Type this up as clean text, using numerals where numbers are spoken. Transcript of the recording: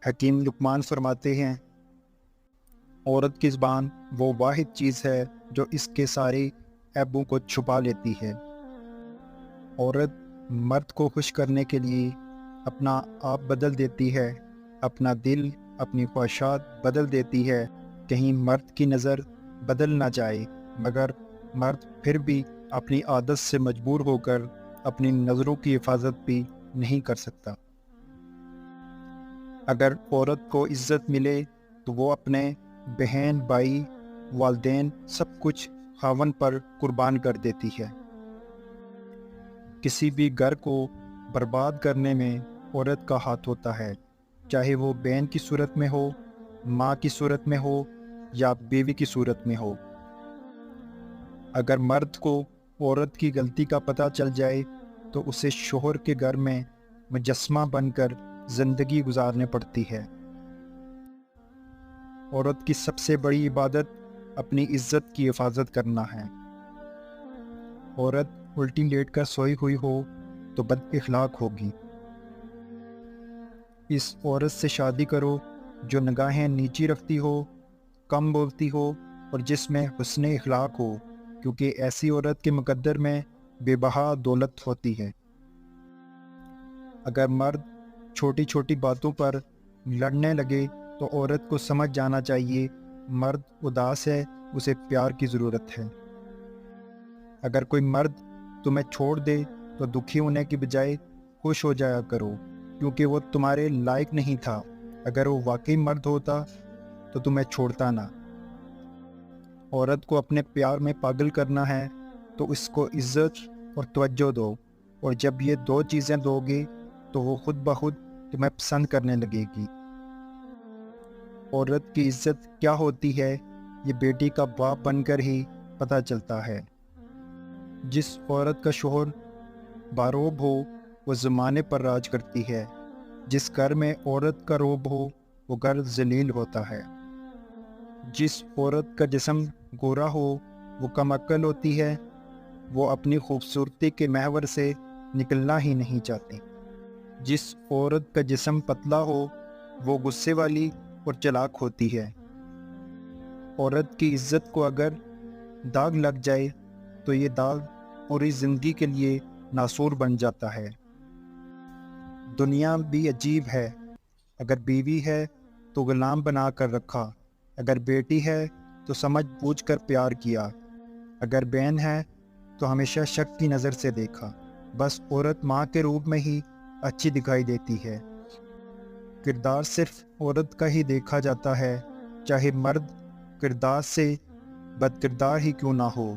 حکیم لقمان فرماتے ہیں، عورت کی زبان وہ واحد چیز ہے جو اس کے سارے عیبوں کو چھپا لیتی ہے۔ عورت مرد کو خوش کرنے کے لیے اپنا آپ بدل دیتی ہے، اپنا دل، اپنی خواہشات بدل دیتی ہے، کہیں مرد کی نظر بدل نہ جائے، مگر مرد پھر بھی اپنی عادت سے مجبور ہو کر اپنی نظروں کی حفاظت بھی نہیں کر سکتا۔ اگر عورت کو عزت ملے تو وہ اپنے بہن، بھائی، والدین سب کچھ خاوند پر قربان کر دیتی ہے۔ کسی بھی گھر کو برباد کرنے میں عورت کا ہاتھ ہوتا ہے، چاہے وہ بہن کی صورت میں ہو، ماں کی صورت میں ہو یا بیوی کی صورت میں ہو۔ اگر مرد کو عورت کی غلطی کا پتہ چل جائے تو اسے شوہر کے گھر میں مجسمہ بن کر زندگی گزارنے پڑتی ہے۔ عورت کی سب سے بڑی عبادت اپنی عزت کی حفاظت کرنا ہے۔ عورت الٹی لیٹ کر سوئی ہوئی ہو تو بد اخلاق ہوگی۔ اس عورت سے شادی کرو جو نگاہیں نیچی رکھتی ہو، کم بولتی ہو اور جس میں حسن اخلاق ہو، کیونکہ ایسی عورت کے مقدر میں بے بہا دولت ہوتی ہے۔ اگر مرد چھوٹی چھوٹی باتوں پر لڑنے لگے تو عورت کو سمجھ جانا چاہیے مرد اداس ہے، اسے پیار کی ضرورت ہے۔ اگر کوئی مرد تمہیں چھوڑ دے تو دکھی ہونے کی بجائے خوش ہو جایا کرو، کیونکہ وہ تمہارے لائق نہیں تھا۔ اگر وہ واقعی مرد ہوتا تو تمہیں چھوڑتا نہ۔ عورت کو اپنے پیار میں پاگل کرنا ہے تو اس کو عزت اور توجہ دو، اور جب یہ دو چیزیں دو گے تو وہ خود بخود تمہیں پسند کرنے لگے گی۔ عورت کی عزت کیا ہوتی ہے یہ بیٹی کا باپ بن کر ہی پتہ چلتا ہے۔ جس عورت کا شوہر باروب ہو وہ زمانے پر راج کرتی ہے، جس گھر میں عورت کا روب ہو وہ گھر ذلیل ہوتا ہے۔ جس عورت کا جسم گورا ہو وہ کم عقل ہوتی ہے، وہ اپنی خوبصورتی کے محور سے نکلنا ہی نہیں چاہتی۔ جس عورت کا جسم پتلا ہو وہ غصے والی اور چلاک ہوتی ہے۔ عورت کی عزت کو اگر داغ لگ جائے تو یہ داغ پوری زندگی کے لیے ناسور بن جاتا ہے۔ دنیا بھی عجیب ہے، اگر بیوی ہے تو غلام بنا کر رکھا، اگر بیٹی ہے تو سمجھ بوجھ کر پیار کیا، اگر بہن ہے تو ہمیشہ شک کی نظر سے دیکھا۔ بس عورت ماں کے روپ میں ہی اچھی دکھائی دیتی ہے۔ کردار صرف عورت کا ہی دیکھا جاتا ہے، چاہے مرد کردار سے بد کردار ہی کیوں نہ ہو۔